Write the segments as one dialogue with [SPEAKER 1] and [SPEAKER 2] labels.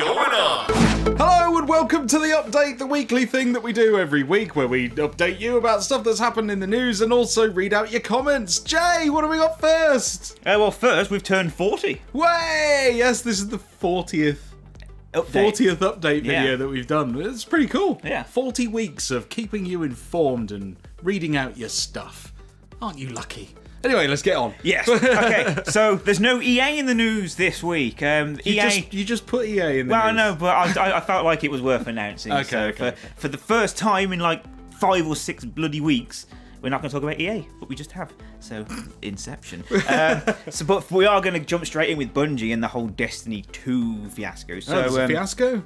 [SPEAKER 1] going on?
[SPEAKER 2] Hello and welcome to the update, the weekly thing that we do every week where we update you about stuff that's happened in the news and also read out your comments. Jay, what have we got first?
[SPEAKER 3] Well, first, we've turned 40.
[SPEAKER 2] Way! Yes, this is the 40th update video that we've done. It's pretty cool.
[SPEAKER 3] Yeah.
[SPEAKER 2] 40 weeks of keeping you informed and reading out your stuff. Aren't you lucky? Anyway, let's get on.
[SPEAKER 3] Yes. Okay, so there's no EA in the news this week.
[SPEAKER 2] You just put EA in the news.
[SPEAKER 3] Well, no, but I felt like it was worth announcing.
[SPEAKER 2] Okay.
[SPEAKER 3] For the first time in like 5 or 6 bloody weeks, we're not going to talk about EA, but we just have. So, Inception. But we are going to jump straight in with Bungie and the whole Destiny 2 fiasco. So,
[SPEAKER 2] it's a fiasco?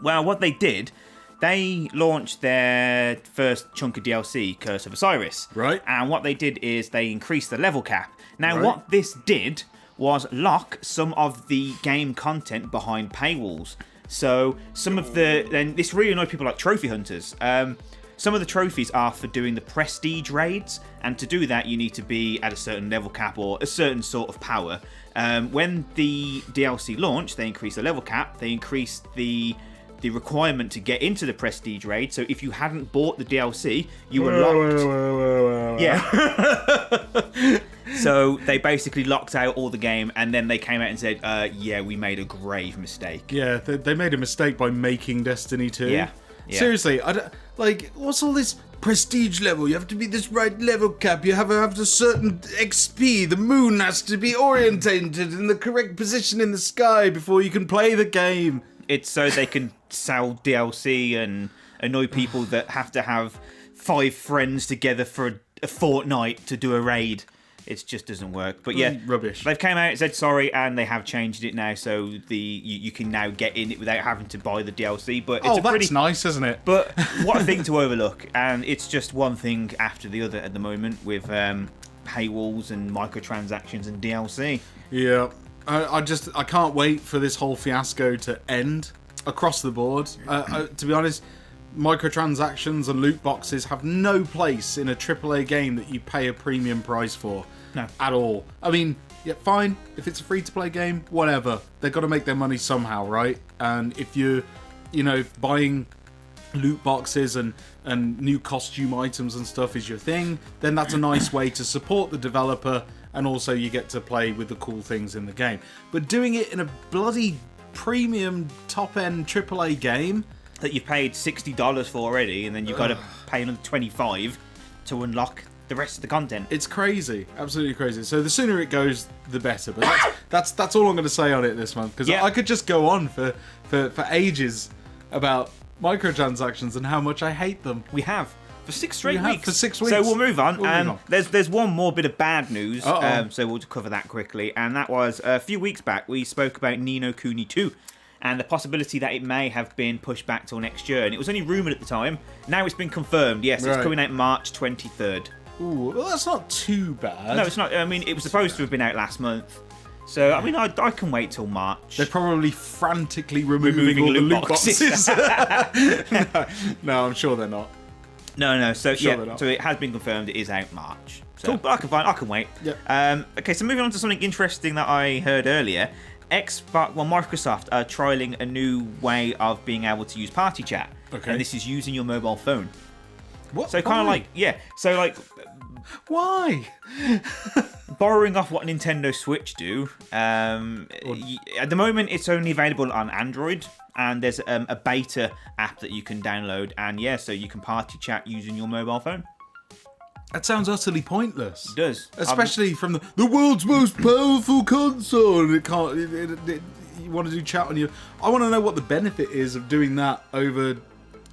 [SPEAKER 3] Well, what they did, they launched their first chunk of DLC, Curse of Osiris.
[SPEAKER 2] Right.
[SPEAKER 3] And what they did is they increased the level cap. Now,
[SPEAKER 2] Right.
[SPEAKER 3] what this did was lock some of the game content behind paywalls. So, then this really annoyed people like trophy hunters. Some of the trophies are for doing the prestige raids, and to do that, you need to be at a certain level cap or a certain sort of power. When the DLC launched, they increased the level cap, they increased the requirement to get into the prestige raid. So if you hadn't bought the DLC, you were locked. Yeah. So they basically locked out all the game, and then they came out and said, yeah, we made a grave mistake.
[SPEAKER 2] Yeah, they made a mistake by making Destiny 2.
[SPEAKER 3] Yeah.
[SPEAKER 2] Seriously, what's all this prestige level? You have to be this right level cap. You have a certain XP. The moon has to be orientated in the correct position in the sky before you can play the game.
[SPEAKER 3] It's so they can sell DLC and annoy people that have to have 5 friends together for a fortnight to do a raid. It just doesn't work. But yeah,
[SPEAKER 2] rubbish.
[SPEAKER 3] They've came out and said sorry, and they have changed it now, so you can now get in it without having to buy the DLC. But it's
[SPEAKER 2] that's nice, isn't it?
[SPEAKER 3] But what a thing to overlook, and it's just one thing after the other at the moment with paywalls and microtransactions and DLC.
[SPEAKER 2] Yeah. I can't wait for this whole fiasco to end across the board. To be honest, microtransactions and loot boxes have no place in a AAA game that you pay a premium price for.
[SPEAKER 3] No.
[SPEAKER 2] At all. I mean, yeah, fine. If it's a free-to-play game, whatever. They've got to make their money somehow, right? And if you're, buying loot boxes and new costume items and stuff is your thing, then that's a nice way to support the developer, and also you get to play with the cool things in the game. But doing it in a bloody premium top-end AAA game
[SPEAKER 3] that you've paid $60 for already, and then you've got to pay another $25 to unlock the rest of the content.
[SPEAKER 2] It's crazy, absolutely crazy. So the sooner it goes, the better. But that's all I'm going to say on it this month, because I could just go on for ages about microtransactions and how much I hate them.
[SPEAKER 3] We have. For 6 straight weeks.
[SPEAKER 2] For 6 weeks.
[SPEAKER 3] So we'll move on. There's one more bit of bad news,
[SPEAKER 2] Uh-oh.
[SPEAKER 3] so we'll cover that quickly. And that was a few weeks back, we spoke about Ni No Kuni 2 and the possibility that it may have been pushed back till next year. And it was only rumoured at the time. Now it's been confirmed. Yes, it's coming out March 23rd.
[SPEAKER 2] Ooh, well, that's not too bad.
[SPEAKER 3] No, it's not. I mean, it was supposed to have been out last month. So, I mean, I can wait till March.
[SPEAKER 2] They're probably frantically removing all the loot boxes. No, I'm sure they're not.
[SPEAKER 3] No. So so it has been confirmed. It is out March. So,
[SPEAKER 2] cool.
[SPEAKER 3] But I can wait.
[SPEAKER 2] Yeah.
[SPEAKER 3] Okay, so moving on to something interesting that I heard earlier. Microsoft are trialing a new way of being able to use party chat.
[SPEAKER 2] Okay.
[SPEAKER 3] And this is using your mobile phone.
[SPEAKER 2] What?
[SPEAKER 3] So kind of like, so like...
[SPEAKER 2] Why?
[SPEAKER 3] Borrowing off what Nintendo Switch do, at the moment it's only available on Android, and there's a beta app that you can download, and so you can party chat using your mobile phone.
[SPEAKER 2] That sounds utterly pointless.
[SPEAKER 3] It does.
[SPEAKER 2] Especially from the world's most powerful console. And it can't. You want to do chat on your... I want to know what the benefit is of doing that over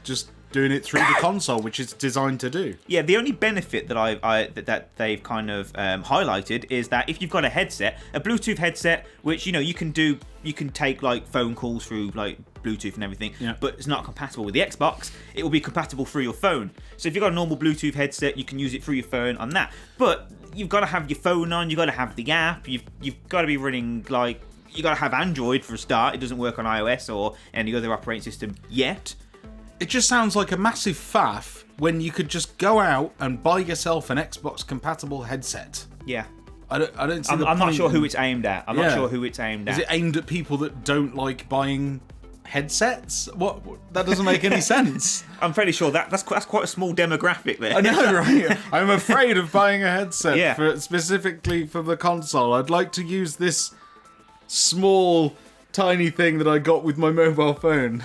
[SPEAKER 2] just doing it through the console, which it's designed to do.
[SPEAKER 3] Yeah, the only benefit that that they've kind of highlighted is that if you've got a headset, a Bluetooth headset, which you can take like phone calls through like Bluetooth and everything, but it's not compatible with the Xbox. It will be compatible through your phone. So if you've got a normal Bluetooth headset, you can use it through your phone on that. But you've got to have your phone on. You've got to have the app. You've got to be running like... You got to have Android for a start. It doesn't work on iOS or any other operating system yet.
[SPEAKER 2] It just sounds like a massive faff when you could just go out and buy yourself an Xbox compatible headset.
[SPEAKER 3] Yeah.
[SPEAKER 2] I don't see
[SPEAKER 3] I'm not sure who it's aimed at. I'm not sure who it's aimed at.
[SPEAKER 2] Is it aimed at people that don't like buying headsets? What? That doesn't make any sense.
[SPEAKER 3] I'm fairly sure that's quite a small demographic there.
[SPEAKER 2] I know, right? I'm afraid of buying a headset
[SPEAKER 3] Yeah.
[SPEAKER 2] specifically for the console. I'd like to use this small, tiny thing that I got with my mobile phone.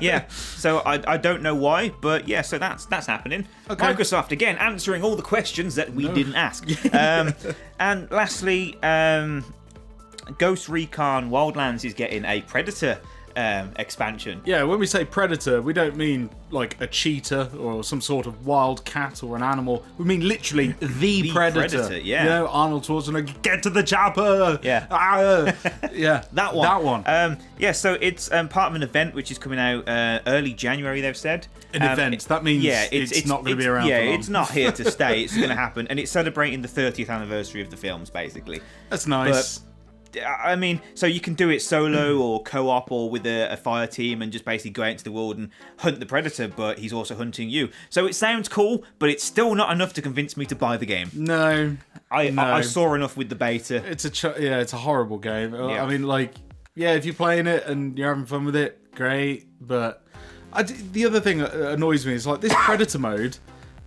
[SPEAKER 3] Yeah, so I don't know why, but yeah, so that's happening.
[SPEAKER 2] Okay.
[SPEAKER 3] Microsoft, again, answering all the questions that we didn't ask. And lastly, Ghost Recon Wildlands is getting a Predator expansion.
[SPEAKER 2] Yeah, when we say predator, we don't mean like a cheetah or some sort of wild cat or an animal. We mean literally the predator.
[SPEAKER 3] Yeah.
[SPEAKER 2] You know, Arnold Schwarzenegger, get to the chopper.
[SPEAKER 3] Yeah.
[SPEAKER 2] Yeah.
[SPEAKER 3] That one.
[SPEAKER 2] That one.
[SPEAKER 3] Yeah, so it's part of an event which is coming out early January, they've said.
[SPEAKER 2] An event. That means it's not going to be around
[SPEAKER 3] Yeah,
[SPEAKER 2] for long.
[SPEAKER 3] it's not here to stay. It's going to happen. And it's celebrating the 30th anniversary of the films, basically.
[SPEAKER 2] That's nice.
[SPEAKER 3] I mean, so you can do it solo or co-op or with a fire team and just basically go out into the world and hunt the predator, but he's also hunting you. So it sounds cool, but it's still not enough to convince me to buy the game.
[SPEAKER 2] No.
[SPEAKER 3] I saw enough with the beta.
[SPEAKER 2] It's a horrible game.
[SPEAKER 3] Yeah.
[SPEAKER 2] I mean, like, yeah, if you're playing it and you're having fun with it, great. But the other thing that annoys me is like this predator mode.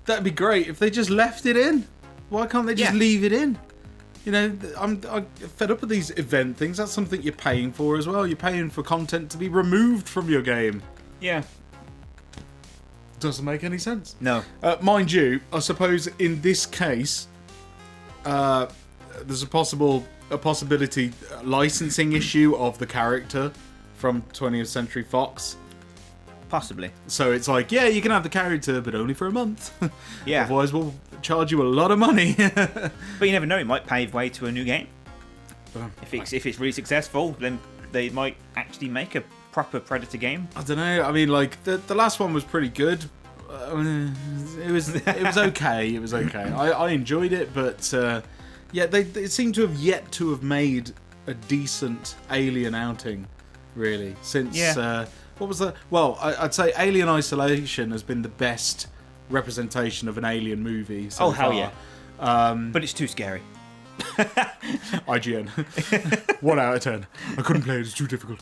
[SPEAKER 2] That'd be great if they just left it in. Why can't they just leave it in? You know, I'm fed up with these event things. That's something you're paying for as well. You're paying for content to be removed from your game.
[SPEAKER 3] Yeah.
[SPEAKER 2] Doesn't make any sense.
[SPEAKER 3] No.
[SPEAKER 2] Mind you, I suppose in this case, there's a possibility licensing issue of the character from 20th Century Fox.
[SPEAKER 3] Possibly.
[SPEAKER 2] So it's like, yeah, you can have the character, but only for a month.
[SPEAKER 3] Yeah.
[SPEAKER 2] Otherwise, we'll charge you a lot of money.
[SPEAKER 3] But you never know, it might pave way to a new game. If it's really successful, then they might actually make a proper Predator game.
[SPEAKER 2] I don't know. I mean, like the last one was pretty good. It was okay. It was okay. I enjoyed it, but yeah, they seem to have yet to have made a decent Alien outing, really. Since what was that? Well, I'd say Alien Isolation has been the best representation of an Alien movie so far.
[SPEAKER 3] Hell yeah. But it's too scary.
[SPEAKER 2] IGN 1 out of 10. I couldn't play it, it's too difficult.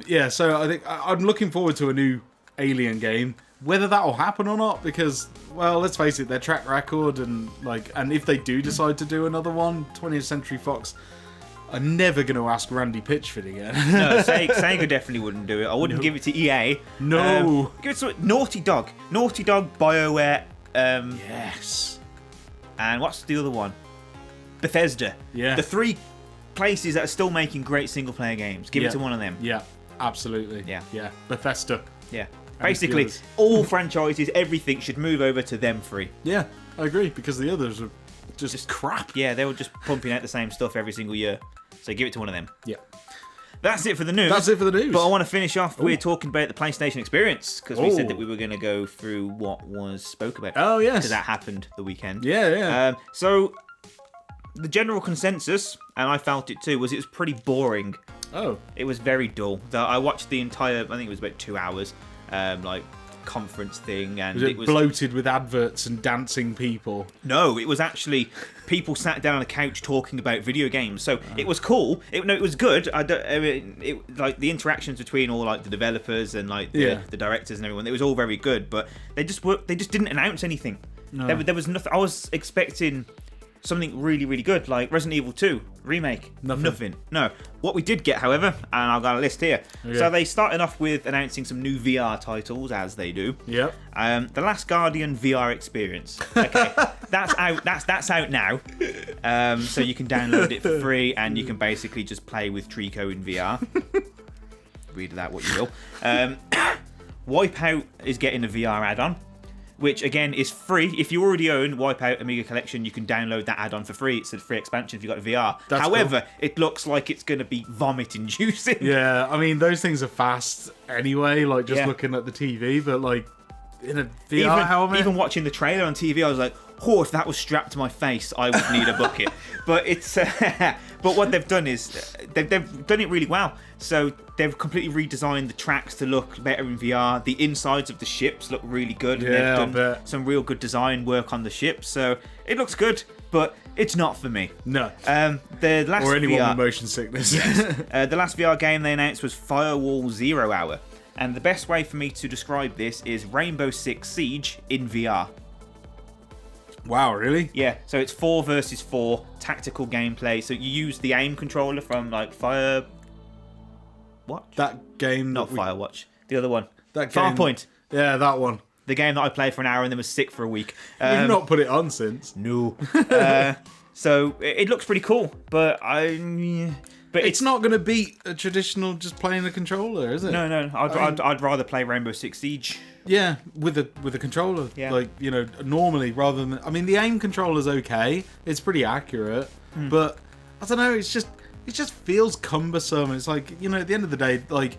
[SPEAKER 2] Yeah, so I think I'm looking forward to a new Alien game. Whether that'll happen or not, because, well, let's face it, their track record and if they do decide to do another one, 20th Century Fox are never going to ask Randy Pitchford again.
[SPEAKER 3] No, Sega definitely wouldn't do it. I wouldn't give it to EA.
[SPEAKER 2] No.
[SPEAKER 3] Give it to Naughty Dog, BioWare.
[SPEAKER 2] Yes.
[SPEAKER 3] And what's the other one? Bethesda.
[SPEAKER 2] Yeah.
[SPEAKER 3] The three places that are still making great single-player games. Give it to one of them.
[SPEAKER 2] Yeah, absolutely.
[SPEAKER 3] Yeah.
[SPEAKER 2] Bethesda.
[SPEAKER 3] Yeah. Basically, all franchises, everything should move over to them three.
[SPEAKER 2] Yeah, I agree, because the others are just crap.
[SPEAKER 3] Yeah, they were just pumping out the same stuff every single year. So give it to one of them.
[SPEAKER 2] Yeah.
[SPEAKER 3] That's it for the news. But I want to finish off with talking about the PlayStation experience, because we said that we were going to go through what was spoke about.
[SPEAKER 2] Oh, yes.
[SPEAKER 3] Because that happened the weekend.
[SPEAKER 2] Yeah.
[SPEAKER 3] So the general consensus, and I felt it too, was it was pretty boring.
[SPEAKER 2] Oh.
[SPEAKER 3] It was very dull. I watched the entire, I think it was about 2 hours, conference thing, and
[SPEAKER 2] it was bloated with adverts and dancing people.
[SPEAKER 3] No, it was actually people sat down on a couch talking about video games. So it was cool. It was good. Like the interactions between all like the developers and like the directors and everyone. It was all very good, but they just didn't announce anything. No. There was nothing. I was expecting something really, really good, like Resident Evil 2 remake. Nothing. No. What we did get, however, and I've got a list here. Okay. So they started off with announcing some new VR titles, as they do.
[SPEAKER 2] Yep.
[SPEAKER 3] The Last Guardian VR experience. Okay, that's out. That's out now. So you can download it for free, and you can basically just play with Trico in VR. Read that what you will. Wipeout is getting a VR add-on, which again is free. If you already own Wipeout Amiga Collection, you can download that add-on for free. It's a free expansion if you've got VR.
[SPEAKER 2] That's
[SPEAKER 3] However,
[SPEAKER 2] cool.
[SPEAKER 3] It looks like it's going to be vomit-inducing.
[SPEAKER 2] Yeah, I mean, those things are fast anyway, like just looking at the TV, but like in a VR helmet.
[SPEAKER 3] Even watching the trailer on TV, I was like, oh, if that was strapped to my face, I would need a bucket. But it's... But what they've done is they've done it really well. So they've completely redesigned the tracks to look better in VR. The insides of the ships look really good.
[SPEAKER 2] Yeah,
[SPEAKER 3] and they've done some real good design work on the ships. So it looks good. but it's not for me.
[SPEAKER 2] No.
[SPEAKER 3] The last
[SPEAKER 2] Or anyone
[SPEAKER 3] VR,
[SPEAKER 2] with motion sickness.
[SPEAKER 3] yes, the last VR game they announced was Firewall 0 Hour. And the best way for me to describe this is Rainbow Six Siege in VR.
[SPEAKER 2] Wow, really?
[SPEAKER 3] Yeah, so it's 4 versus 4 tactical gameplay. So you use the aim controller from like Firewatch?
[SPEAKER 2] That game...
[SPEAKER 3] Not Firewatch. The other one.
[SPEAKER 2] That game...
[SPEAKER 3] Farpoint.
[SPEAKER 2] Yeah, that one.
[SPEAKER 3] The game that I played for an hour and then was sick for a week.
[SPEAKER 2] You've not put it on since.
[SPEAKER 3] No. So it looks pretty cool, but
[SPEAKER 2] it's not going to beat a traditional just playing the controller, is it?
[SPEAKER 3] No. I'd rather play Rainbow Six Siege.
[SPEAKER 2] Yeah, with a controller.
[SPEAKER 3] Yeah.
[SPEAKER 2] Like, you know, normally rather than... I mean, the aim controller's okay. It's pretty accurate. But, I don't know, it just feels cumbersome. It's like, you know, at the end of the day, like...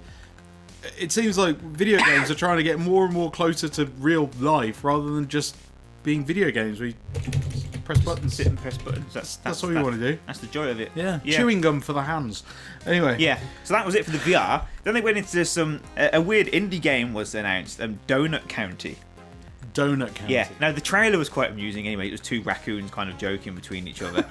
[SPEAKER 2] It seems like video games are trying to get more and more closer to real life rather than just being video games where you press buttons.
[SPEAKER 3] Sit and press buttons.
[SPEAKER 2] That's all you want to do.
[SPEAKER 3] That's the joy of it.
[SPEAKER 2] Yeah. Chewing gum for the hands. Anyway.
[SPEAKER 3] Yeah. So that was it for the VR. Then they went into a weird indie game was announced, Donut County.
[SPEAKER 2] Donut County.
[SPEAKER 3] Yeah. Now the trailer was quite amusing. Anyway, it was 2 raccoons kind of joking between each other.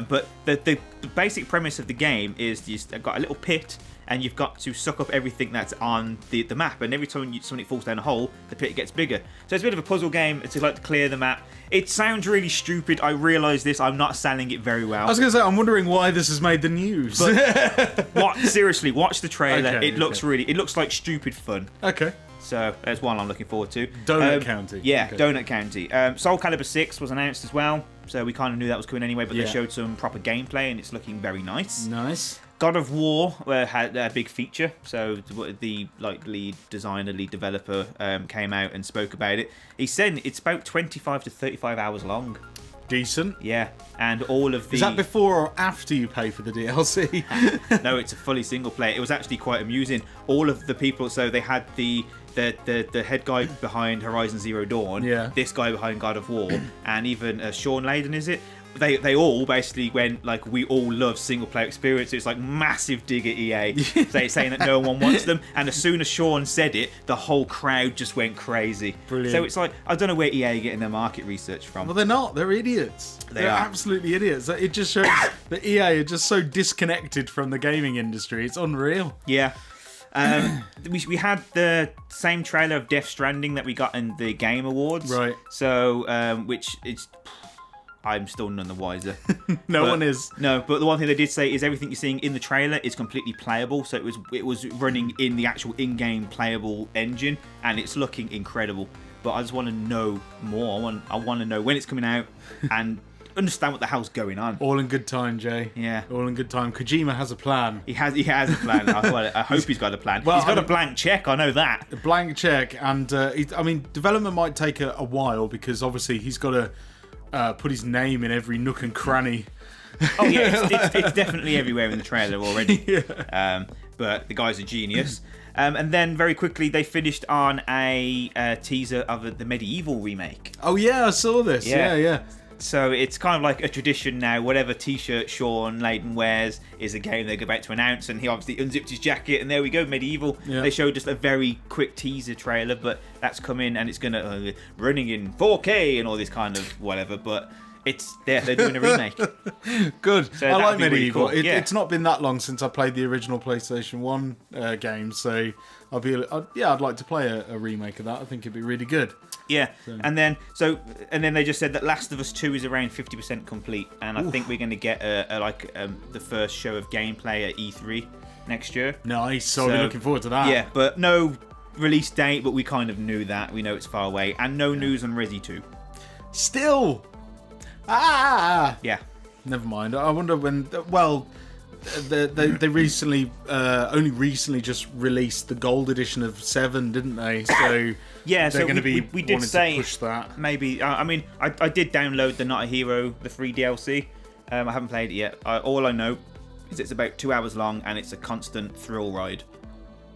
[SPEAKER 3] But the basic premise of the game is you've got a little pit. And you've got to suck up everything that's on the map. And every time something falls down a hole, the pit gets bigger. So it's a bit of a puzzle game to like to clear the map. It sounds really stupid. I realise this. I'm not selling it very well.
[SPEAKER 2] I was going to say, I'm wondering why this has made the news.
[SPEAKER 3] But seriously, watch the trailer.
[SPEAKER 2] Okay,
[SPEAKER 3] it looks like stupid fun.
[SPEAKER 2] Okay.
[SPEAKER 3] So there's one I'm looking forward to.
[SPEAKER 2] Donut County.
[SPEAKER 3] Yeah,
[SPEAKER 2] okay.
[SPEAKER 3] Donut County. Soul Calibur 6 was announced as well. So we kind of knew that was coming anyway. But they showed some proper gameplay and it's looking very nice.
[SPEAKER 2] Nice.
[SPEAKER 3] God of War had a big feature, so the lead designer, lead developer came out and spoke about it. He said it's about 25 to 35 hours long.
[SPEAKER 2] Decent.
[SPEAKER 3] Yeah, and all of the...
[SPEAKER 2] Is that before or after you pay for the DLC?
[SPEAKER 3] No, it's a fully single player. It was actually quite amusing. All of the people, so they had the head guy behind Horizon Zero Dawn, this guy behind God of War, and even Sean Layden, is it? They all basically went like, we all love single player experience. It's like massive dig at EA, saying that no one wants them. And as soon as Sean said it, the whole crowd just went crazy.
[SPEAKER 2] Brilliant.
[SPEAKER 3] So it's like, I don't know where EA are getting their market research from.
[SPEAKER 2] Well, they're not. They're idiots. They're
[SPEAKER 3] are
[SPEAKER 2] absolutely idiots. It just shows that EA are just so disconnected from the gaming industry. It's unreal.
[SPEAKER 3] Yeah. We had the same trailer of Death Stranding that we got in the Game Awards.
[SPEAKER 2] Right.
[SPEAKER 3] So, which is... I'm still none the wiser.
[SPEAKER 2] No one is.
[SPEAKER 3] No, but the one thing they did say is everything you're seeing in the trailer is completely playable. So it was running in the actual in-game playable engine, and it's looking incredible. But I just want to know more. I want to know when it's coming out and understand what the hell's going on.
[SPEAKER 2] All in good time, Jay.
[SPEAKER 3] Yeah.
[SPEAKER 2] All in good time. Kojima has a plan.
[SPEAKER 3] He has a plan. I hope he's got a plan.
[SPEAKER 2] Well,
[SPEAKER 3] he's got a blank check. I know that.
[SPEAKER 2] A blank check, and I mean, development might take a while because obviously he's got to put his name in every nook and cranny.
[SPEAKER 3] Oh yeah, it's definitely everywhere in the trailer already.
[SPEAKER 2] Yeah.
[SPEAKER 3] But the guy's a genius. And then very quickly they finished on a teaser of the Medieval remake.
[SPEAKER 2] Oh yeah, I saw this. Yeah.
[SPEAKER 3] So it's kind of like a tradition now. Whatever T-shirt Sean Layden wears is a game they're about to announce, and he obviously unzipped his jacket, and there we go, Medieval.
[SPEAKER 2] Yeah.
[SPEAKER 3] They showed just a very quick teaser trailer, but that's coming, and it's gonna running in 4K and all this kind of whatever. But they're doing a remake.
[SPEAKER 2] Good.
[SPEAKER 3] So
[SPEAKER 2] I like
[SPEAKER 3] that'd be really
[SPEAKER 2] Medieval.
[SPEAKER 3] cool.
[SPEAKER 2] It's not been that long since I played the original PlayStation 1 game, so I'd like to play a remake of that. I think it'd be really good.
[SPEAKER 3] Yeah, and then they just said that Last of Us 2 is around 50% complete, and I think we're going to get the first show of gameplay at E3 next year.
[SPEAKER 2] Nice. So I'll be looking forward to that.
[SPEAKER 3] Yeah, but no release date, but we kind of knew that. We know it's far away, and no news on Resi 2.
[SPEAKER 2] Still. Yeah. Never mind. I wonder when. Well, they recently only recently just released the gold edition of 7, didn't they? So
[SPEAKER 3] yeah,
[SPEAKER 2] they're going to be
[SPEAKER 3] we did say
[SPEAKER 2] to push that.
[SPEAKER 3] Maybe. I mean, I did download the Not a Hero, the free DLC. I haven't played it yet. All I know is it's about 2 hours long and it's a constant thrill ride.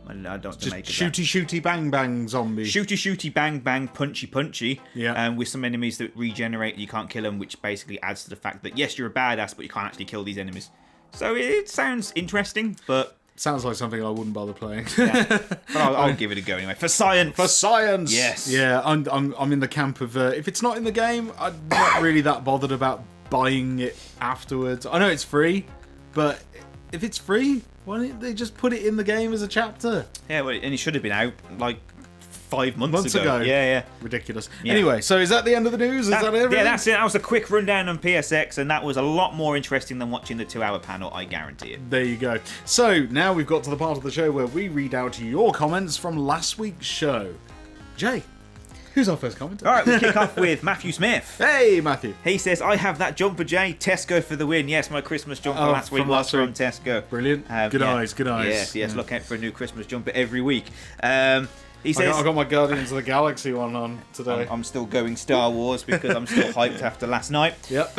[SPEAKER 3] I don't know what to make of that.
[SPEAKER 2] Shooty bang bang zombie.
[SPEAKER 3] Shooty bang bang punchy.
[SPEAKER 2] Yeah.
[SPEAKER 3] With some enemies that regenerate, you can't kill them, which basically adds to the fact that yes, you're a badass, but you can't actually kill these enemies. So it sounds interesting, but
[SPEAKER 2] sounds like something I wouldn't bother playing.
[SPEAKER 3] Yeah. But I'll give it a go anyway. For science.
[SPEAKER 2] For science.
[SPEAKER 3] Yes.
[SPEAKER 2] Yeah, I'm in the camp of if it's not in the game, I'm not really that bothered about buying it afterwards. I know it's free, but if it's free, why don't they just put it in the game as a chapter?
[SPEAKER 3] Yeah, well, and it should have been out like 5 months ago. Yeah.
[SPEAKER 2] Ridiculous.
[SPEAKER 3] Yeah.
[SPEAKER 2] Anyway, so is that the end of the news? Is that everything?
[SPEAKER 3] Yeah, that's it. That was a quick rundown on PSX, and that was a lot more interesting than watching the 2-hour panel, I guarantee it.
[SPEAKER 2] There you go. So, now we've got to the part of the show where we read out your comments from last week's show. Jay, who's our first commenter?
[SPEAKER 3] All right, we kick off with Matthew Smith.
[SPEAKER 2] Hey, Matthew.
[SPEAKER 3] He says, I have that jumper, Jay. Tesco for the win. Yes, my Christmas jumper last week was from Tesco.
[SPEAKER 2] Brilliant. Good eyes.
[SPEAKER 3] Yes, look out for a new Christmas jumper every week. He says,
[SPEAKER 2] I got my Guardians of the Galaxy one on today.
[SPEAKER 3] I'm still going Star Wars because I'm still hyped after last night.
[SPEAKER 2] Yep.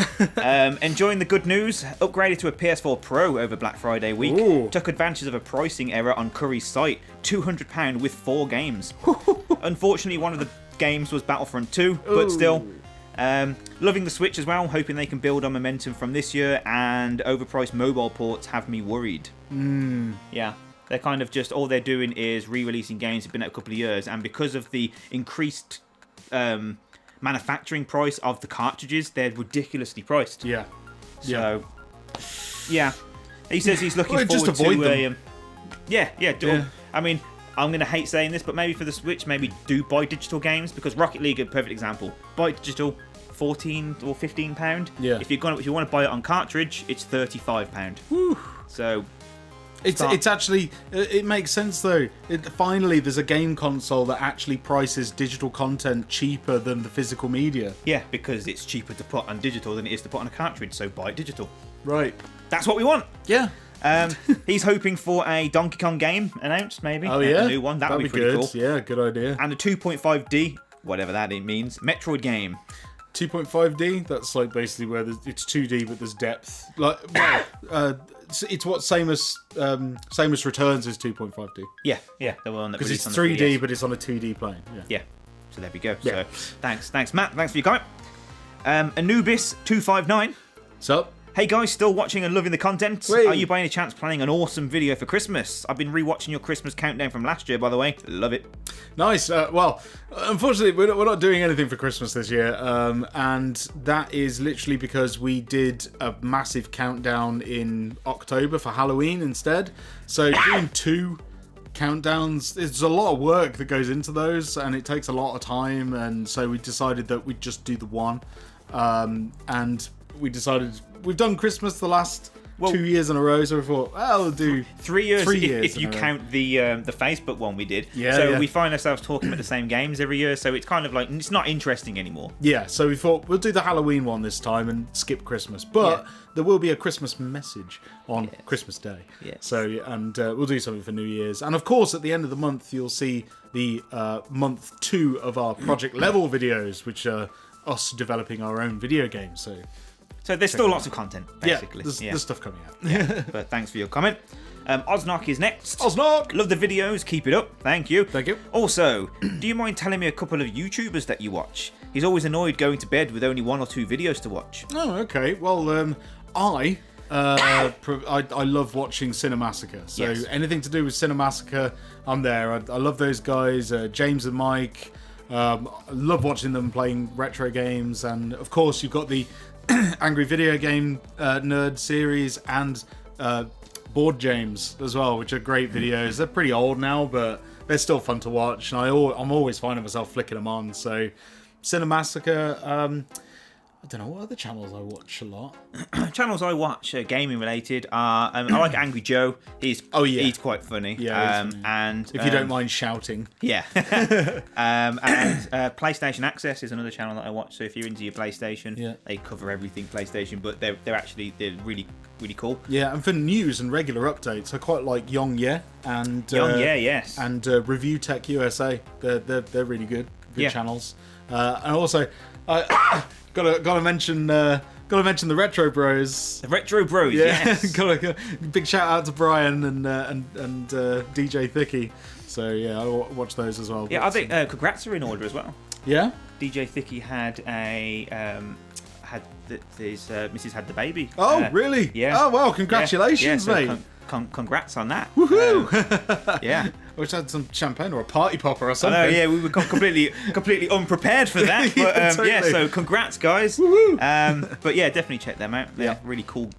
[SPEAKER 3] Enjoying the good news. Upgraded to a PS4 Pro over Black Friday week.
[SPEAKER 2] Ooh.
[SPEAKER 3] Took advantage of a pricing error on Curry's site. £200 with 4 games. Unfortunately, one of the games was Battlefront 2, but still. Loving the Switch as well. Hoping they can build on momentum from this year. And overpriced mobile ports have me worried. Yeah. They're kind of just, all they're doing is re-releasing games that have been out a couple of years, and because of the increased manufacturing price of the cartridges, they're ridiculously priced.
[SPEAKER 2] Yeah.
[SPEAKER 3] So, yeah. He says he's looking forward
[SPEAKER 2] just avoid
[SPEAKER 3] to
[SPEAKER 2] them.
[SPEAKER 3] Yeah. I mean, I'm going to hate saying this, but maybe for the Switch, maybe do buy digital games, because Rocket League is a perfect example. Buy digital, £14 or £15.
[SPEAKER 2] Yeah.
[SPEAKER 3] If you want to buy it on cartridge, it's £35.
[SPEAKER 2] Whew.
[SPEAKER 3] So...
[SPEAKER 2] It's actually, it makes sense though. Finally, there's a game console that actually prices digital content cheaper than the physical media.
[SPEAKER 3] Yeah, because it's cheaper to put on digital than it is to put on a cartridge, so buy it digital.
[SPEAKER 2] Right.
[SPEAKER 3] That's what we want.
[SPEAKER 2] Yeah.
[SPEAKER 3] He's hoping for a Donkey Kong game announced, maybe.
[SPEAKER 2] Oh yeah,
[SPEAKER 3] a new one. That'd be pretty
[SPEAKER 2] good.
[SPEAKER 3] cool.
[SPEAKER 2] Yeah, good idea.
[SPEAKER 3] And a 2.5D, whatever that means, Metroid game.
[SPEAKER 2] 2.5D. That's like basically where it's 2D, but there's depth. Like, well, it's what Samus Returns is 2.5D.
[SPEAKER 3] Yeah, the one that
[SPEAKER 2] because it's
[SPEAKER 3] on
[SPEAKER 2] 3D,
[SPEAKER 3] the 3DS.
[SPEAKER 2] but it's on a 2D plane.
[SPEAKER 3] Yeah. So there we go.
[SPEAKER 2] Yeah.
[SPEAKER 3] So thanks, Matt. Thanks for your comment. Anubis259.
[SPEAKER 2] Sup?
[SPEAKER 3] Hey guys, still watching and loving the content?
[SPEAKER 2] Whee!
[SPEAKER 3] Are you by any chance planning an awesome video for Christmas? I've been rewatching your Christmas countdown from last year, by the way. Love it.
[SPEAKER 2] Nice. Well, unfortunately, we're not doing anything for Christmas this year, and that is literally because we did a massive countdown in October for Halloween instead. So doing 2 countdowns, there's a lot of work that goes into those, and it takes a lot of time, and so we decided that we'd just do the one. And we decided we've done Christmas the last 2 years in a row, so we thought, we'll do
[SPEAKER 3] 3 years.
[SPEAKER 2] 3 years
[SPEAKER 3] if you count the Facebook one we did.
[SPEAKER 2] Yeah,
[SPEAKER 3] so
[SPEAKER 2] yeah.
[SPEAKER 3] we find ourselves talking about the same games every year, so it's kind of like, it's not interesting anymore.
[SPEAKER 2] Yeah, so we thought we'll do the Halloween one this time and skip Christmas, but there will be a Christmas message on Christmas Day.
[SPEAKER 3] Yes.
[SPEAKER 2] So, and we'll do something for New Year's, and of course at the end of the month you'll see the month 2 of our Project Level videos, which are us developing our own video games.
[SPEAKER 3] So there's still lots of content, basically.
[SPEAKER 2] There's stuff coming out.
[SPEAKER 3] Yeah, but thanks for your comment. Oznock is next.
[SPEAKER 2] Oznock!
[SPEAKER 3] Love the videos, keep it up. Thank you.
[SPEAKER 2] Thank you.
[SPEAKER 3] Also, do you mind telling me a couple of YouTubers that you watch? He's always annoyed going to bed with only 1 or 2 videos to watch.
[SPEAKER 2] Oh, okay. Well, I love watching Cinemassacre. So anything to do with Cinemassacre, I'm there. I love those guys, James and Mike. I love watching them playing retro games, and of course you've got the Angry Video Game Nerd series and Board James as well, which are great videos. They're pretty old now, but they're still fun to watch, and I'm always finding myself flicking them on. So Cinemassacre, I don't know what other channels I watch a lot.
[SPEAKER 3] Channels I watch gaming related are I like Angry Joe. He's quite funny.
[SPEAKER 2] Yeah,
[SPEAKER 3] and
[SPEAKER 2] if you don't mind shouting.
[SPEAKER 3] Yeah. And PlayStation Access is another channel that I watch. So if you're into your PlayStation, they cover everything PlayStation, but they're really really cool.
[SPEAKER 2] Yeah, and for news and regular updates, I quite like Yong Ye and
[SPEAKER 3] yes,
[SPEAKER 2] and Review Tech USA. They're really good channels. And also, gotta mention the Retro Bros.
[SPEAKER 3] The Retro Bros, yes.
[SPEAKER 2] Got a big shout out to Brian and DJ Thicky. So yeah, I watch those as well.
[SPEAKER 3] Yeah, I think congrats are in order as well.
[SPEAKER 2] Yeah.
[SPEAKER 3] DJ Thicky had his Mrs. had the baby.
[SPEAKER 2] Oh really?
[SPEAKER 3] Yeah.
[SPEAKER 2] Oh well, congratulations,
[SPEAKER 3] so
[SPEAKER 2] mate.
[SPEAKER 3] Congrats on that.
[SPEAKER 2] Woohoo!
[SPEAKER 3] Yeah.
[SPEAKER 2] wish I had some champagne or a party popper or something.
[SPEAKER 3] I know, yeah, we were completely unprepared for that. But
[SPEAKER 2] totally.
[SPEAKER 3] so congrats, guys. But yeah, definitely check them out. They're really cool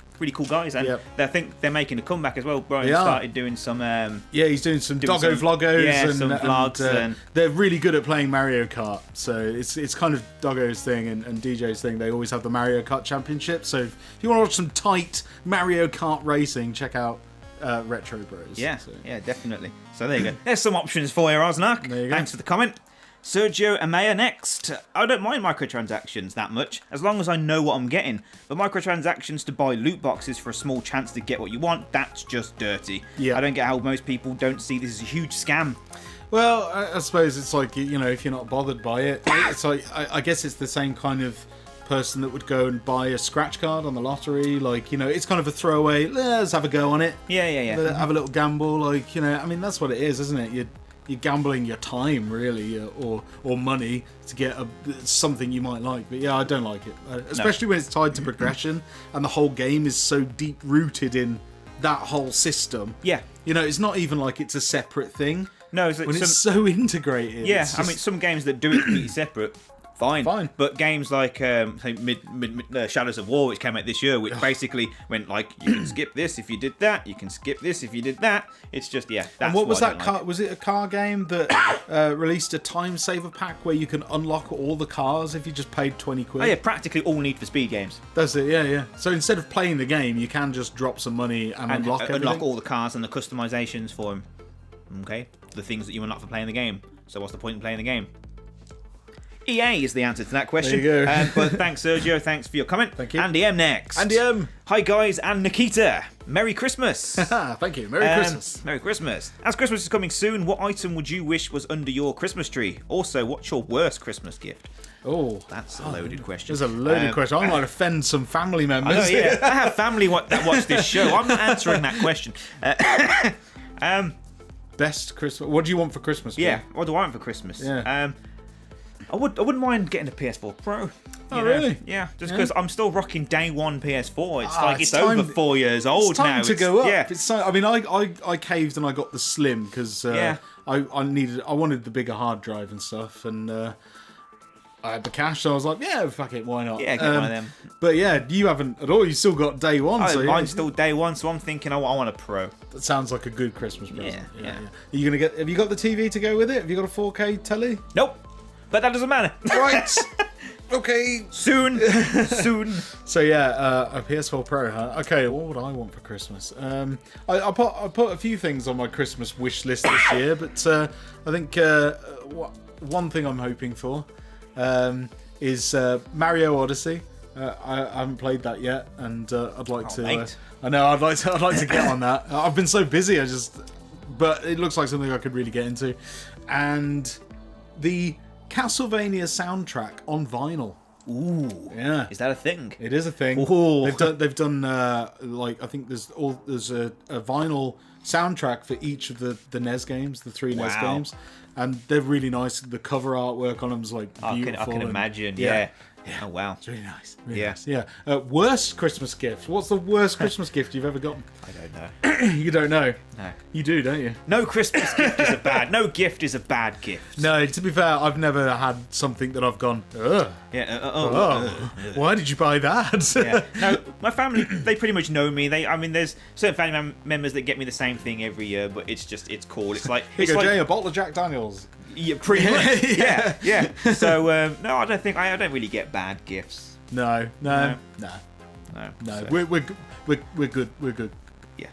[SPEAKER 3] guys, and I think they're making a comeback as well. Brian started doing some.
[SPEAKER 2] He's doing some doggo vloggos and
[SPEAKER 3] some vlogs, and
[SPEAKER 2] they're really good at playing Mario Kart. So it's kind of Doggo's thing and DJ's thing. They always have the Mario Kart Championship. So if you want to watch some tight Mario Kart racing, check out Retro Bros.
[SPEAKER 3] Yeah, definitely. So there you go. There's some options for you, Osnak.
[SPEAKER 2] There you go.
[SPEAKER 3] Thanks for the comment. Sergio Mayer next. I don't mind microtransactions that much, as long as I know what I'm getting. But microtransactions to buy loot boxes for a small chance to get what you want, that's just dirty.
[SPEAKER 2] Yeah.
[SPEAKER 3] I don't get how most people don't see this as a huge scam.
[SPEAKER 2] Well, I suppose it's like, you know, if you're not bothered by it, it's like, I guess it's the same kind of person that would go and buy a scratch card on the lottery. Like, you know, it's kind of a throwaway, let's have a go on it.
[SPEAKER 3] Yeah.
[SPEAKER 2] Have a little gamble. Like, you know, I mean, that's what it is, isn't it? You're gambling your time, really, or money to get something you might like. But yeah, I don't like it, especially when it's tied to progression and the whole game is so deep rooted in that whole system.
[SPEAKER 3] Yeah,
[SPEAKER 2] you know, it's not even like it's a separate thing.
[SPEAKER 3] No, it's like
[SPEAKER 2] when it's so integrated.
[SPEAKER 3] Yeah,
[SPEAKER 2] just...
[SPEAKER 3] I mean, some games that do it completely separate. Fine. But games like say Shadows of War, which came out this year, which basically went like, you can skip this if you did that, you can skip this if you did that. It's just, that's
[SPEAKER 2] and what was that car?
[SPEAKER 3] Like.
[SPEAKER 2] Was it a car game that released a time saver pack where you can unlock all the cars if you just paid 20 quid?
[SPEAKER 3] Oh yeah, practically all Need for Speed games.
[SPEAKER 2] That's it, yeah. So instead of playing the game, you can just drop some money and unlock everything.
[SPEAKER 3] Unlock all the cars and the customizations for them. Okay, the things that you unlock for playing the game. So what's the point in playing the game? EA is the answer to that question.
[SPEAKER 2] There you go.
[SPEAKER 3] But thanks, Sergio. Thanks for your comment.
[SPEAKER 2] Thank you.
[SPEAKER 3] Andy M next.
[SPEAKER 2] Andy M.
[SPEAKER 3] Hi, guys, and Nikita. Merry Christmas.
[SPEAKER 2] Thank you. Merry Christmas.
[SPEAKER 3] Merry Christmas. As Christmas is coming soon, what item would you wish was under your Christmas tree? Also, what's your worst Christmas gift?
[SPEAKER 2] Oh,
[SPEAKER 3] that's a loaded question.
[SPEAKER 2] There's a loaded question. I might offend some family members.
[SPEAKER 3] I know, yeah. I have family that watch this show. I'm not answering that question.
[SPEAKER 2] Best Christmas. What do you want for Christmas?
[SPEAKER 3] Yeah. What do I want for Christmas?
[SPEAKER 2] Yeah.
[SPEAKER 3] I wouldn't mind getting a PS4 Pro.
[SPEAKER 2] Really?
[SPEAKER 3] Yeah, just because I'm still rocking day one PS4. It's over 4 years old
[SPEAKER 2] it's time
[SPEAKER 3] now.
[SPEAKER 2] To go up.
[SPEAKER 3] Yeah.
[SPEAKER 2] It's I mean, I caved and I got the Slim because I wanted the bigger hard drive and stuff, and I had the cash, so I was like, yeah, fuck it, why not?
[SPEAKER 3] Yeah, get one of them.
[SPEAKER 2] But yeah, you haven't at all. You still got day one.
[SPEAKER 3] Mine's still day one, so I'm thinking, I want a Pro.
[SPEAKER 2] That sounds like a good Christmas present.
[SPEAKER 3] Yeah.
[SPEAKER 2] Are you gonna get? Have you got the TV to go with it? Have you got a 4K telly?
[SPEAKER 3] Nope. But that doesn't matter.
[SPEAKER 2] Right. Okay.
[SPEAKER 3] Soon.
[SPEAKER 2] So yeah, a PS4 Pro, huh? Okay, what would I want for Christmas? I put a few things on my Christmas wish list this year, but I think one thing I'm hoping for is Mario Odyssey. I haven't played that yet, and I'd like to.
[SPEAKER 3] Mate.
[SPEAKER 2] I know I'd like to get on that. I've been so busy, but it looks like something I could really get into, and the Castlevania soundtrack on vinyl.
[SPEAKER 3] Ooh,
[SPEAKER 2] yeah,
[SPEAKER 3] is that a thing?
[SPEAKER 2] It is a thing.
[SPEAKER 3] Ooh.
[SPEAKER 2] They've done like I think there's a vinyl soundtrack for each of the NES games, the three NES games, and they're really nice. The cover artwork on them is like beautiful.
[SPEAKER 3] I can imagine. Yeah.
[SPEAKER 2] Yeah.
[SPEAKER 3] Oh wow.
[SPEAKER 2] It's really nice.
[SPEAKER 3] Nice.
[SPEAKER 2] Yeah. Worst Christmas gift. What's the worst Christmas gift you've ever gotten?
[SPEAKER 3] I don't know.
[SPEAKER 2] You don't know?
[SPEAKER 3] No.
[SPEAKER 2] You do, don't you?
[SPEAKER 3] No Christmas gift is no gift is a bad gift.
[SPEAKER 2] No, to be fair, I've never had something that I've gone, ugh.
[SPEAKER 3] Yeah.
[SPEAKER 2] Why did you buy that?
[SPEAKER 3] Yeah. No, my family, they pretty much know me. There's certain family members that get me the same thing every year, but it's cool. It's like
[SPEAKER 2] Here you go, Jay, a bottle of Jack Daniels.
[SPEAKER 3] Yeah, pretty much. Yeah. So no, I don't really get bad gifts.
[SPEAKER 2] No.
[SPEAKER 3] So.
[SPEAKER 2] We're good.
[SPEAKER 3] Yeah.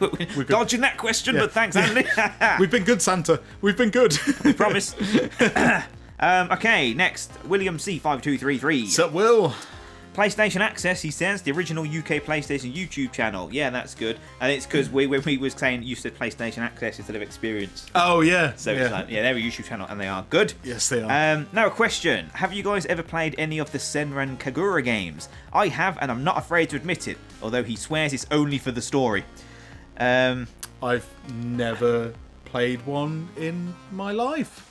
[SPEAKER 2] We're good.
[SPEAKER 3] Dodging that question, but thanks, Andy.
[SPEAKER 2] We've been good, Santa. We've been good.
[SPEAKER 3] We promise. Okay, next, William C5233.
[SPEAKER 2] So, Will.
[SPEAKER 3] PlayStation Access, he says, the original UK PlayStation YouTube channel. Yeah, that's good. And it's because when we was saying you said PlayStation Access instead of Experience.
[SPEAKER 2] Oh, yeah.
[SPEAKER 3] So it's like, they're a YouTube channel and they are good.
[SPEAKER 2] Yes, they are.
[SPEAKER 3] Now a question. Have you guys ever played any of the Senran Kagura games? I have, and I'm not afraid to admit it, although he swears it's only for the story.
[SPEAKER 2] I've never played one in my life.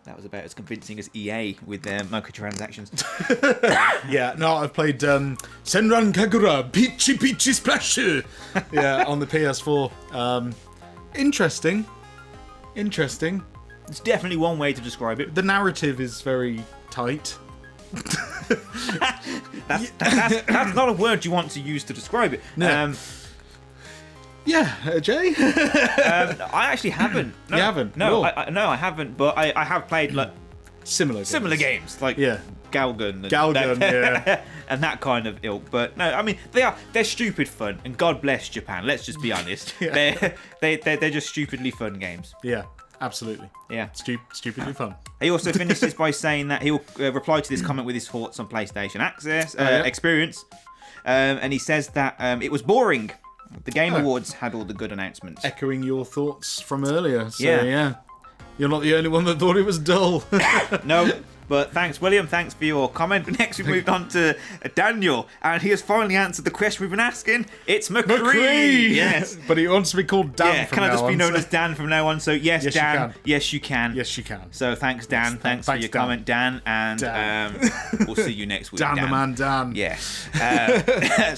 [SPEAKER 3] That was about as convincing as EA with their microtransactions.
[SPEAKER 2] Yeah, no, I've played Senran Kagura Peachy Peachy Splash. Yeah, on the PS4. Interesting.
[SPEAKER 3] It's definitely one way to describe it.
[SPEAKER 2] The narrative is very tight.
[SPEAKER 3] That's not a word you want to use to describe it.
[SPEAKER 2] No. Yeah, Jay?
[SPEAKER 3] I actually haven't. No,
[SPEAKER 2] You haven't?
[SPEAKER 3] No,
[SPEAKER 2] Oh.
[SPEAKER 3] no, I haven't. But I have played like
[SPEAKER 2] Similar
[SPEAKER 3] games, like
[SPEAKER 2] Yeah.
[SPEAKER 3] Galgun,
[SPEAKER 2] Yeah.
[SPEAKER 3] and that kind of ilk. But no, I mean they're stupid fun, and God bless Japan. Let's just be honest.
[SPEAKER 2] Yeah.
[SPEAKER 3] They're just stupidly fun games.
[SPEAKER 2] Yeah, absolutely.
[SPEAKER 3] Yeah.
[SPEAKER 2] Stupidly fun.
[SPEAKER 3] He also finishes by saying that he'll reply to this comment with his thoughts on PlayStation Access
[SPEAKER 2] yeah.
[SPEAKER 3] experience, and he says that it was boring. The Game Awards had all the good announcements.
[SPEAKER 2] Echoing your thoughts from earlier. So,
[SPEAKER 3] Yeah.
[SPEAKER 2] yeah. You're not the only one that thought it was dull.
[SPEAKER 3] No, but thanks, William. Thanks for your comment. Next, we've moved on to Daniel, and he has finally answered the question we've been asking. It's McCree. Yes.
[SPEAKER 2] But he wants to be called Dan
[SPEAKER 3] Yeah,
[SPEAKER 2] from
[SPEAKER 3] can I
[SPEAKER 2] now
[SPEAKER 3] just be
[SPEAKER 2] on,
[SPEAKER 3] known
[SPEAKER 2] so-
[SPEAKER 3] as Dan from now on? So, yes,
[SPEAKER 2] Yes, you
[SPEAKER 3] Dan.
[SPEAKER 2] can.
[SPEAKER 3] Yes, you can.
[SPEAKER 2] Yes, you can.
[SPEAKER 3] So, thanks, Dan. Thanks for your
[SPEAKER 2] Dan.
[SPEAKER 3] comment, Dan. And
[SPEAKER 2] Dan.
[SPEAKER 3] we'll see you next week,
[SPEAKER 2] Dan the man, Dan.
[SPEAKER 3] Yes.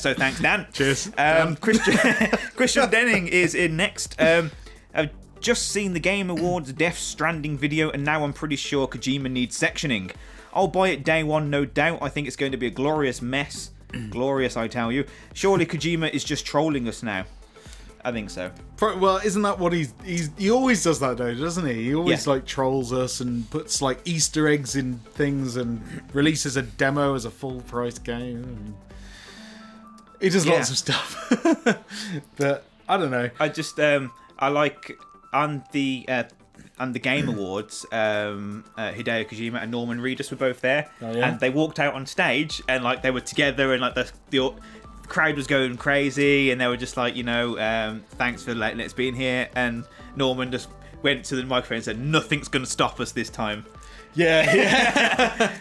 [SPEAKER 3] So thanks, Dan.
[SPEAKER 2] Cheers, Dan.
[SPEAKER 3] Christian Denning is in next. I've just seen the Game Awards Death Stranding video, and now I'm pretty sure Kojima needs sectioning. I'll buy it day one, no doubt. I think it's going to be a glorious mess. Glorious, I tell you. Surely Kojima is just trolling us now. I think so.
[SPEAKER 2] Well, isn't that what he always does that though, doesn't he? He always
[SPEAKER 3] Yeah.
[SPEAKER 2] like trolls us and puts like Easter eggs in things and releases a demo as a full price game. He does lots of stuff. But I don't know.
[SPEAKER 3] I just I like on the Game Awards, Hideo Kojima and Norman Reedus were both there, and they walked out on stage and like they were together, and like the crowd was going crazy, and they were just like, thanks for letting us be in here, and Norman just went to the microphone and said, nothing's going to stop us this time.
[SPEAKER 2] Yeah.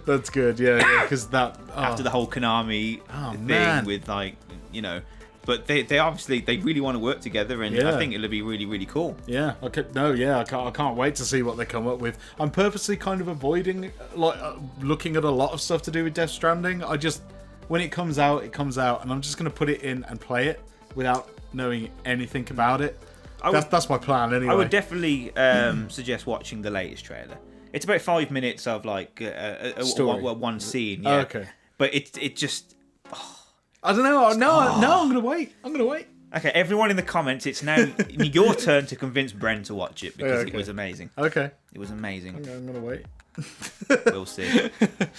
[SPEAKER 2] That's good. Yeah, because that
[SPEAKER 3] After the whole Konami thing
[SPEAKER 2] man.
[SPEAKER 3] with like, but they obviously they really want to work together, and I think it'll be really, really cool.
[SPEAKER 2] Yeah, I can't wait to see what they come up with. I'm purposely kind of avoiding looking at a lot of stuff to do with Death Stranding. When it comes out, and I'm just going to put it in and play it without knowing anything about it. That's my plan anyway.
[SPEAKER 3] I would definitely suggest watching the latest trailer. It's about 5 minutes of like one scene. Yeah.
[SPEAKER 2] Oh, okay.
[SPEAKER 3] But it just.
[SPEAKER 2] I don't know. No, I'm going to wait.
[SPEAKER 3] Okay, everyone in the comments, it's now your turn to convince Bren to watch it, because it was amazing.
[SPEAKER 2] Okay.
[SPEAKER 3] It was amazing.
[SPEAKER 2] I'm going to wait.
[SPEAKER 3] We'll see. You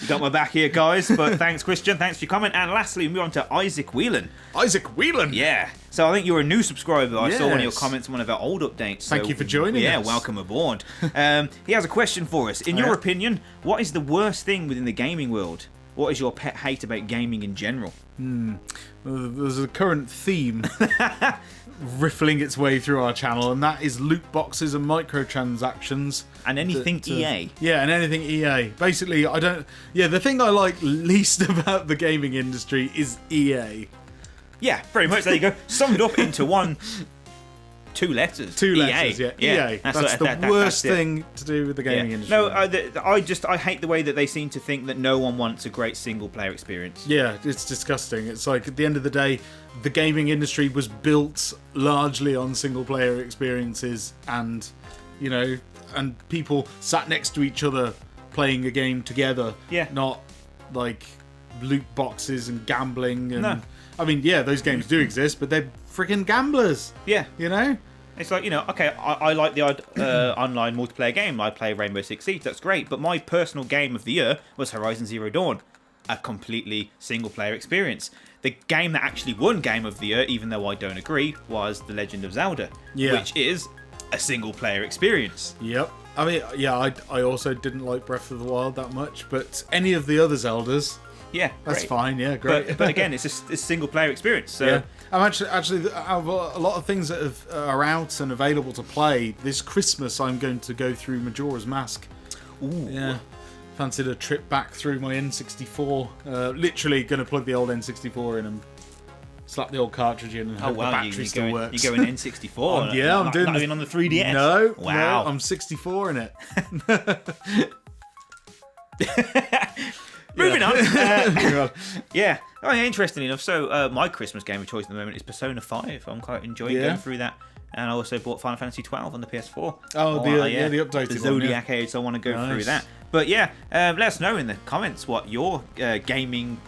[SPEAKER 3] got my back here, guys, but thanks, Christian. Thanks for your comment. And lastly, we move on to Isaac Whelan.
[SPEAKER 2] Isaac Whelan?
[SPEAKER 3] Yeah. So I think you're a new subscriber. I saw one of your comments on one of our old updates.
[SPEAKER 2] Thank you for joining us.
[SPEAKER 3] Yeah, welcome aboard. He has a question for us. In your opinion, what is the worst thing within the gaming world? What is your pet hate about gaming in general?
[SPEAKER 2] There's a current theme riffling its way through our channel, and that is loot boxes and microtransactions.
[SPEAKER 3] And anything EA.
[SPEAKER 2] Yeah, and anything EA. Basically, the thing I like least about the gaming industry is EA.
[SPEAKER 3] Yeah, pretty much. There you go. Summed up into two letters.
[SPEAKER 2] Two
[SPEAKER 3] EA.
[SPEAKER 2] letters, yeah. EA. That's the worst thing to do with the gaming industry.
[SPEAKER 3] No, I hate the way that they seem to think that no one wants a great single player experience.
[SPEAKER 2] Yeah, it's disgusting. It's like, at the end of the day, the gaming industry was built largely on single player experiences, and and people sat next to each other playing a game together.
[SPEAKER 3] Yeah.
[SPEAKER 2] Not like loot boxes and gambling and
[SPEAKER 3] No.
[SPEAKER 2] I mean, yeah, those games do exist, but they're freaking gamblers.
[SPEAKER 3] Yeah.
[SPEAKER 2] It's
[SPEAKER 3] like, okay, I like the online multiplayer game. I play Rainbow Six Siege, that's great. But my personal game of the year was Horizon Zero Dawn, a completely single-player experience. The game that actually won Game of the Year, even though I don't agree, was The Legend of Zelda, which is a single-player experience.
[SPEAKER 2] Yep. I mean, yeah, I also didn't like Breath of the Wild that much, but any of the other Zeldas...
[SPEAKER 3] Yeah,
[SPEAKER 2] that's
[SPEAKER 3] great.
[SPEAKER 2] fine. Yeah, great.
[SPEAKER 3] But again, it's a single player experience. So
[SPEAKER 2] yeah. I'm actually out of a lot of things that are out and available to play this Christmas. I'm going to go through Majora's Mask.
[SPEAKER 3] Ooh.
[SPEAKER 2] Yeah. Fancied a trip back through my N64. Literally going to plug the old N64 in and slap the old cartridge in and hope the battery still works.
[SPEAKER 3] You're going N64.
[SPEAKER 2] Yeah, I'm doing
[SPEAKER 3] not even on the 3DS.
[SPEAKER 2] No,
[SPEAKER 3] wow.
[SPEAKER 2] no, I'm 64 in it.
[SPEAKER 3] Moving on. Yeah. Oh, yeah, interestingly enough, so my Christmas game of choice at the moment is Persona 5. I'm quite enjoying going through that. And I also bought Final Fantasy 12 on the PS4.
[SPEAKER 2] Oh, the updated
[SPEAKER 3] the Zodiac Age, so I want to go through that. But yeah, let us know in the comments what your gaming,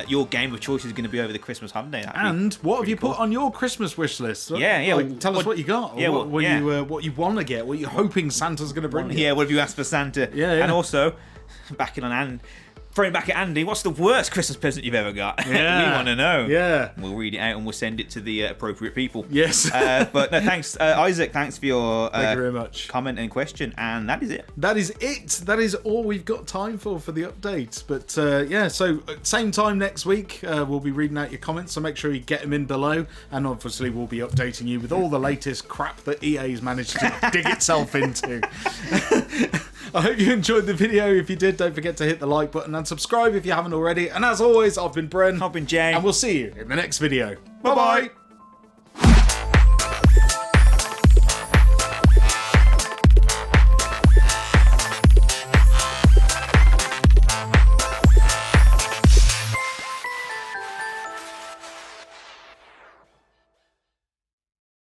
[SPEAKER 3] your game of choice is going to be over the Christmas holiday.
[SPEAKER 2] And what have you put on your Christmas wish list?
[SPEAKER 3] Yeah.
[SPEAKER 2] Like, tell us what you got.
[SPEAKER 3] Yeah,
[SPEAKER 2] what you want to get. What you're hoping Santa's going to bring you.
[SPEAKER 3] Yeah, what have you asked for Santa?
[SPEAKER 2] Yeah.
[SPEAKER 3] And also, throwing back at Andy, what's the worst Christmas present you've ever got?
[SPEAKER 2] Yeah.
[SPEAKER 3] We want to know.
[SPEAKER 2] Yeah.
[SPEAKER 3] We'll read it out and we'll send it to the appropriate people.
[SPEAKER 2] Yes.
[SPEAKER 3] But no, thanks, Isaac. Thanks for your
[SPEAKER 2] Thank you very much.
[SPEAKER 3] comment and question. And that is it.
[SPEAKER 2] That is it. That is all we've got time for the update. But so same time next week, we'll be reading out your comments. So make sure you get them in below. And obviously, we'll be updating you with all the latest crap that EA's managed to dig itself into. I hope you enjoyed the video. If you did, don't forget to hit the like button and subscribe if you haven't already. And as always, I've been Bren.
[SPEAKER 3] I've been Jay.
[SPEAKER 2] And we'll see you in the next video. Bye-bye.